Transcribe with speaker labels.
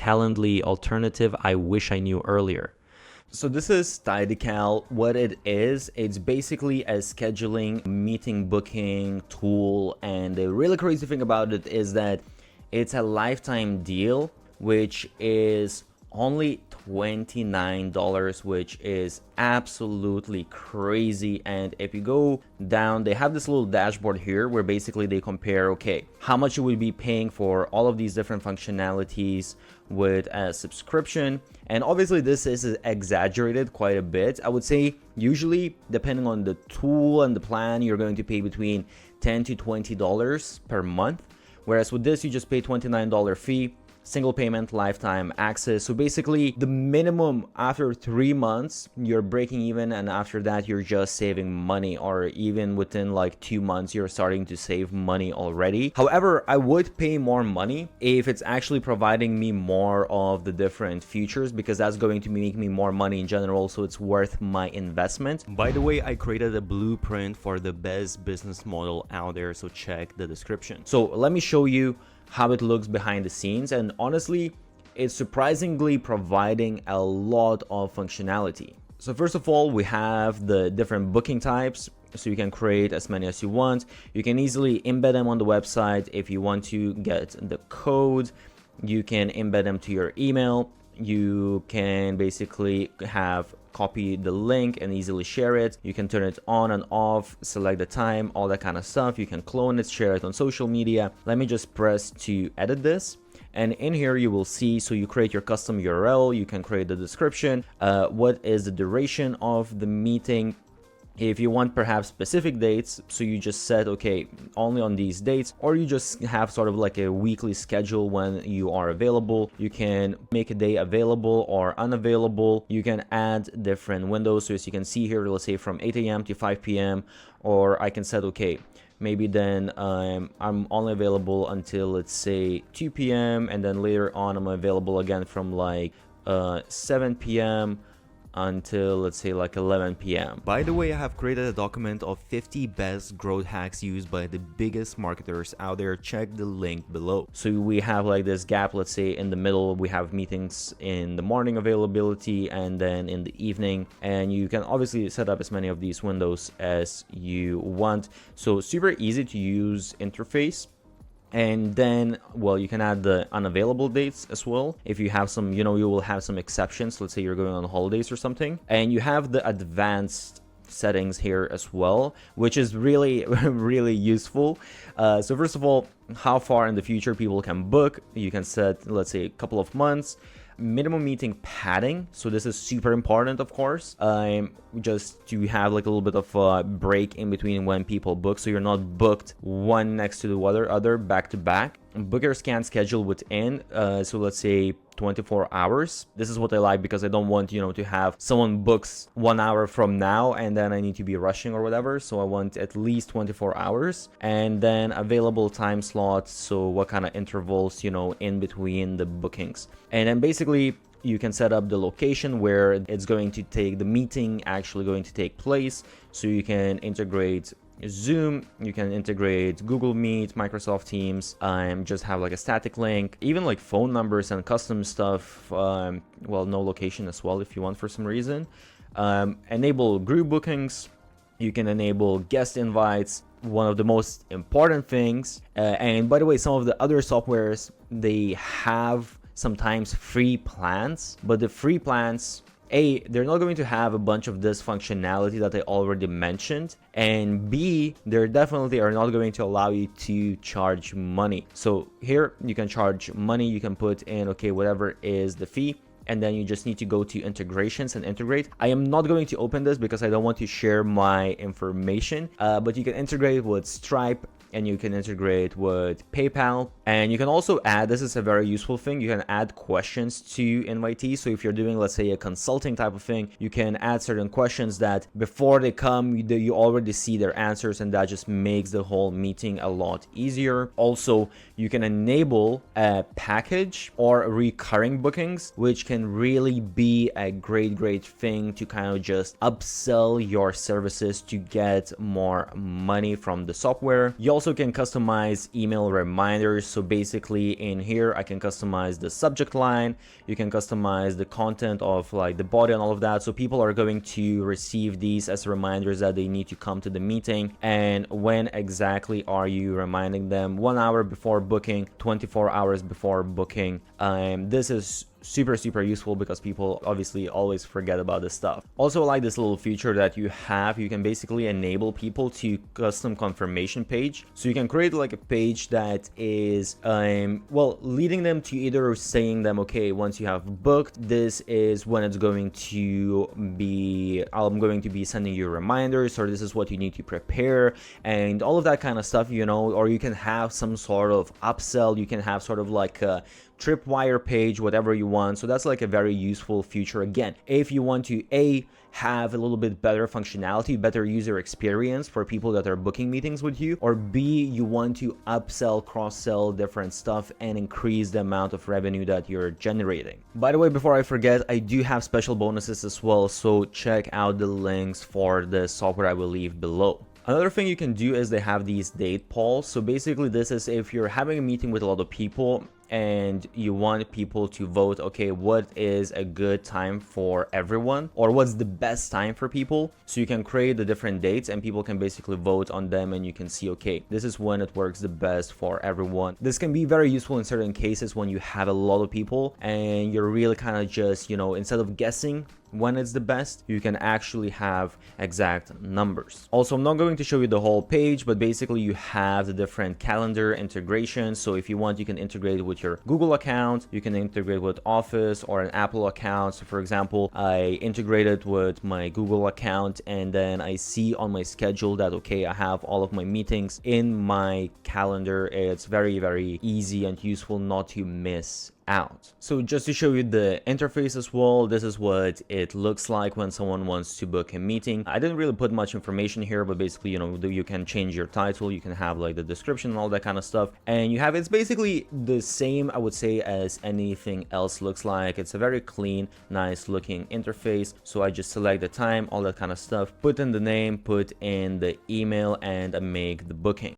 Speaker 1: Calendly alternative I wish I knew earlier. So this is Tidycal. What it is, it's basically a scheduling, meeting booking tool. And the really crazy thing about it is that it's a lifetime deal, which is only $29, which is absolutely crazy. And if you go down, they have this little dashboard here where basically they compare, okay, how much you would be paying for all of these different functionalities with a subscription. And obviously this is exaggerated quite a bit. I would say usually, depending on the tool and the plan, you're going to pay between $10 to $20 per month. Whereas with this, you just pay $29 fee, single payment, lifetime access. So basically the minimum after 3 months, you're breaking even. And after that, you're just saving money, or even within like 2 months, you're starting to save money already. However, I would pay more money if it's actually providing me more of the different features, because that's going to make me more money in general. So it's worth my investment. By the way, I created a blueprint for the best business model out there. So check the description. So let me show you how it looks behind the scenes. And honestly, it's surprisingly providing a lot of functionality. So first of all, we have the different booking types. So you can create as many as you want. You can easily embed them on the website. If you want to get the code, you can embed them to your email. You can basically copy the link and easily share it. You can turn it on and off, select the time, all that kind of stuff. You can clone it, share it on social media. Let me just press to edit this. And in here you will see, so you create your custom URL, you can create the description, what is the duration of the meeting. If you want perhaps specific dates, so you just set, okay, only on these dates, or you just have sort of like a weekly schedule when you are available. You can make a day available or unavailable. You can add different windows. So as you can see here, let's say from 8 a.m. to 5 p.m. Or I can set, okay, maybe then I'm only available until, let's say, 2 p.m. And then later on, I'm available again from like 7 p.m. until, let's say, like 11 p.m. By the way, I have created a document of 50 best growth hacks used by the biggest marketers out there. Check the link below. So we have like this gap, let's say in the middle, we have meetings in the morning availability and then in the evening. And you can obviously set up as many of these windows as you want. So super easy to use interface. And then, well, you can add the unavailable dates as well. If you have some, you will have some exceptions. Let's say you're going on holidays or something. And you have the advanced settings here as well, which is really, really useful. So first of all, how far in the future people can book. You can set, let's say, a couple of months. Minimum meeting padding, so this is super important, of course, just to have like a little bit of a break in between when people book, so you're not booked one next to the other back to back. Bookers can schedule within, so let's say 24 hours. This is what I like, because I don't want, to have someone books 1 hour from now and then I need to be rushing or whatever. So I want at least 24 hours. And then available time slots, so what kind of intervals, in between the bookings. And then basically you can set up the location where it's going to take, the meeting actually going to take place. So you can integrate Zoom, you can integrate Google Meet, Microsoft Teams, just have like a static link, even like phone numbers and custom stuff. Well, no location as well if you want for some reason. Enable group bookings. You can enable guest invites. One of the most important things, and by the way, some of the other softwares, they have sometimes free plans, but the free plans, A, they're not going to have a bunch of this functionality that I already mentioned, and B, they definitely are not going to allow you to charge money. So here you can charge money, you can put in, okay, whatever is the fee, and then you just need to go to integrations and integrate. I am not going to open this because I don't want to share my information, but you can integrate with Stripe, and you can integrate with PayPal. And you can also add, this is a very useful thing, you can add questions to invitees. So if you're doing, let's say, a consulting type of thing, you can add certain questions that before they come, you already see their answers, and that just makes the whole meeting a lot easier. Also, you can enable a package or recurring bookings, which can really be a great thing to kind of just upsell your services to get more money from the software. You also can customize email reminders. So basically in here I can customize the subject line, you can customize the content of like the body and all of that, so people are going to receive these as reminders that they need to come to the meeting. And when exactly are you reminding them? 1 hour before booking, 24 hours before booking. This is super useful because people obviously always forget about this stuff. Also, I like this little feature that you have. You can basically enable people to custom confirmation page, so you can create like a page that is well, leading them to either saying them, okay, once you have booked, this is when it's going to be, I'm going to be sending you reminders, or this is what you need to prepare, and all of that kind of stuff, you know. Or you can have some sort of upsell, you can have sort of like a tripwire page, whatever you want. So that's like a very useful feature. Again, if you want to have a little bit better functionality, better user experience for people that are booking meetings with you, or B, you want to upsell, cross-sell different stuff and increase the amount of revenue that you're generating. By the way, before I forget, I do have special bonuses as well, so check out the links for the software I will leave below. Another thing you can do is they have these date polls. So basically this is if you're having a meeting with a lot of people and you want people to vote, okay, what is a good time for everyone, or what's the best time for people. So you can create the different dates and people can basically vote on them, and you can see, okay, this is when it works the best for everyone. This can be very useful in certain cases when you have a lot of people and you're really kind of just, you know, instead of guessing when it's the best, you can actually have exact numbers. Also, I'm not going to show you the whole page, but basically you have the different calendar integrations. So if you want, you can integrate with your Google account, you can integrate with Office or an Apple account. So for example, I integrated with my Google account, and then I see on my schedule that, okay, I have all of my meetings in my calendar. It's very easy and useful not to miss out. So just to show you the interface as well, this is what it looks like when someone wants to book a meeting. I didn't really put much information here, but basically, you know, you can change your title, you can have like the description and all that kind of stuff, and you have, it's basically the same, I would say, as anything else looks like. It's a very clean, nice looking interface. So I just select the time, all that kind of stuff, put in the name, put in the email, and I make the booking.